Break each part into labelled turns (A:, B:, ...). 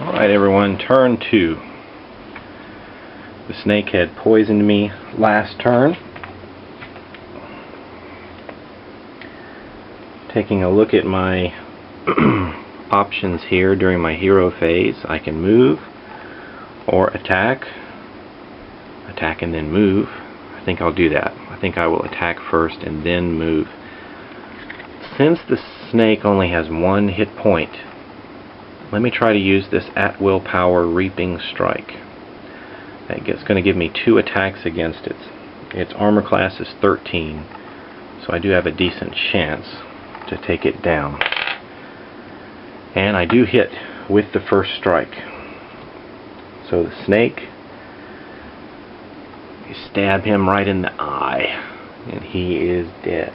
A: Alright everyone, turn 2. The snake had poisoned me last turn. Taking a look at my options here during my hero phase, I can move or attack and then move. I think I'll do that. I think I will attack first and then move. Since the snake only has 1 hit point, let me try to use this at-will power reaping strike. It's going to give me 2 attacks against it. Its armor class is 13, so I do have a decent chance to take it down. And I do hit with the first strike. So the snake, you stab him right in the eye, and he is dead.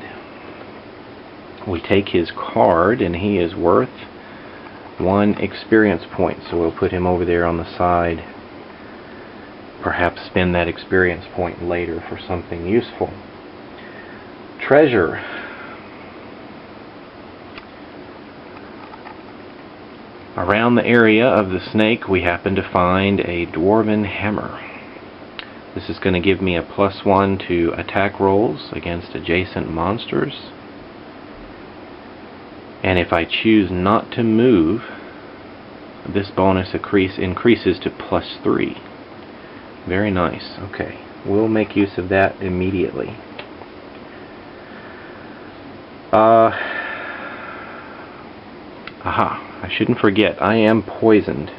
A: We take his card, and he is worth 1 experience point, so we'll put him over there on the side. Perhaps spend that experience point later for something useful. Treasure. Around the area of the snake we happen to find a dwarven hammer. This is going to give me a +1 to attack rolls against adjacent monsters. And if I choose not to move, this bonus increases to +3. Very nice. Okay, we'll make use of that immediately. I shouldn't forget, I am poisoned.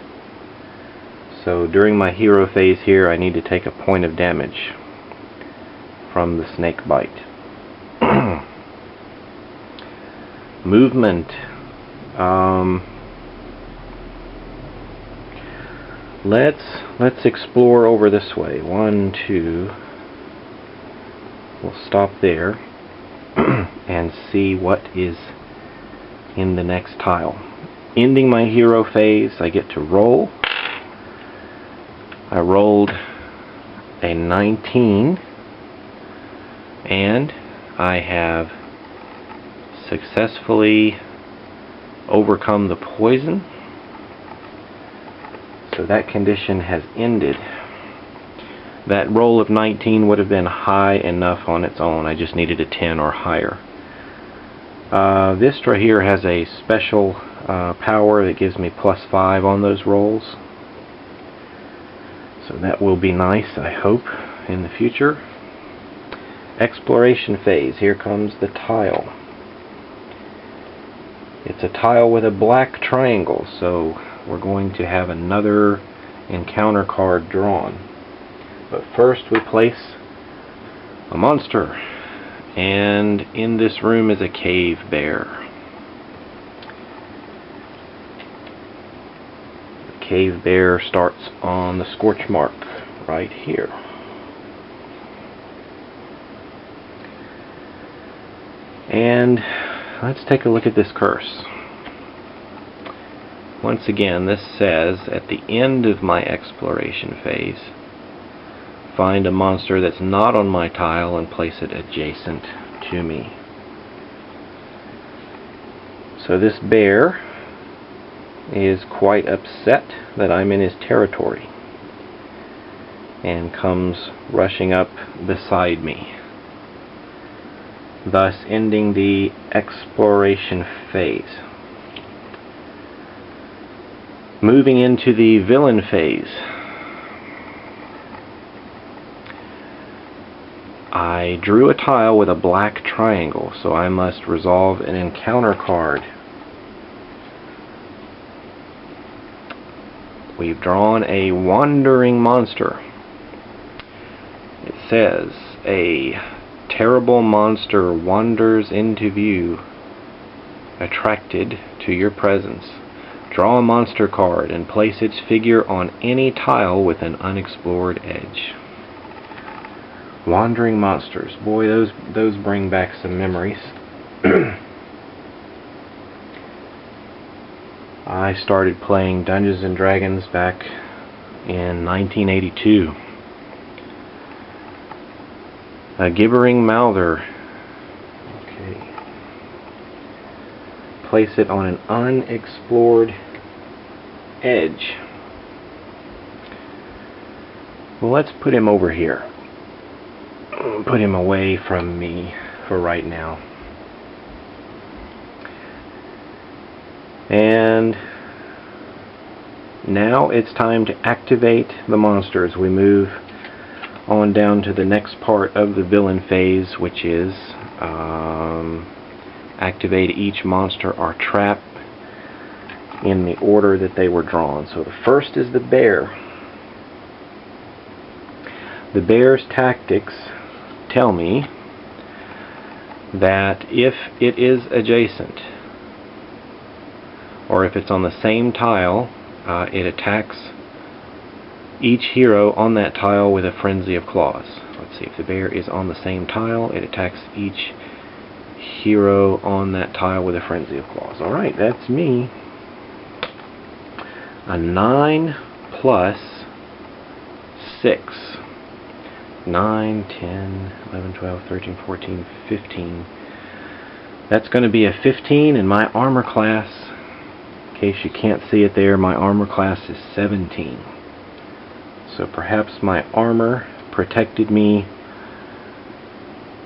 A: So during my hero phase here, I need to take a point of damage from the snake bite. Movement. Let's explore over this way. 1, 2. We'll stop there and see what is in the next tile. Ending my hero phase, I get to roll. I rolled a 19, and I have successfully overcome the poison. So that condition has ended. That roll of 19 would have been high enough on its own. I just needed a 10 or higher. Vistra here has a special power that gives me +5 on those rolls. So that will be nice, I hope, in the future. Exploration phase. Here comes the tile. It's a tile with a black triangle, so we're going to have another encounter card drawn. But first we place a monster, and in this room is a cave bear. The cave bear starts on the scorch mark right here. And let's take a look at this curse. Once again, this says, at the end of my exploration phase, find a monster that's not on my tile and place it adjacent to me. So this bear is quite upset that I'm in his territory and comes rushing up beside me, thus ending the exploration phase. Moving into the villain phase. I drew a tile with a black triangle, so I must resolve an encounter card. We've drawn a wandering monster. It says, a terrible monster wanders into view, attracted to your presence. Draw a monster card and place its figure on any tile with an unexplored edge. Wandering monsters. Boy, those bring back some memories. I started playing Dungeons and Dragons back in 1982. A gibbering mouther. Okay. Place it on an unexplored edge. Well, let's put him over here. Put him away from me for right now. And now it's time to activate the monsters. We move on down to the next part of the villain phase, which is activate each monster or trap in the order that they were drawn. So the first is the bear. The bear's tactics tell me that if it is adjacent, or if it's on the same tile, it attacks each hero on that tile with a frenzy of claws. Let's see, if the bear is on the same tile, it attacks each hero on that tile with a frenzy of claws. Alright, that's me. A 9 plus 6. 9, 10, 11, 12, 13, 14, 15. That's going to be a 15, and my armor class, in case you can't see it there, my armor class is 17. So perhaps my armor protected me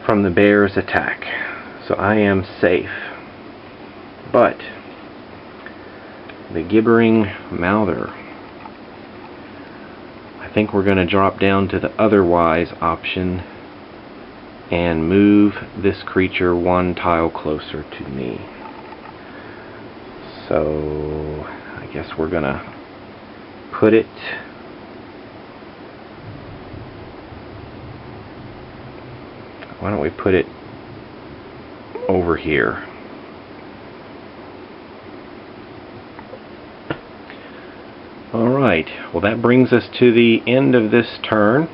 A: from the bear's attack. So I am safe. But the gibbering mouther, I think we're going to drop down to the otherwise option and move this creature one tile closer to me. So I guess we're going to put it why don't we put it over here. Alright, well that brings us to the end of this turn.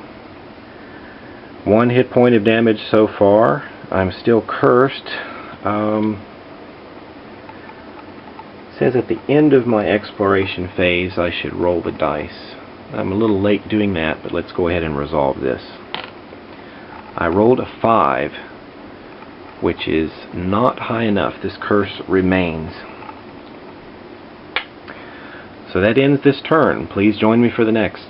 A: 1 hit point of damage so far. I'm still cursed. It says at the end of my exploration phase I should roll the dice. I'm a little late doing that, but let's go ahead and resolve this. I rolled a 5, which is not high enough. This curse remains. So that ends this turn. Please join me for the next.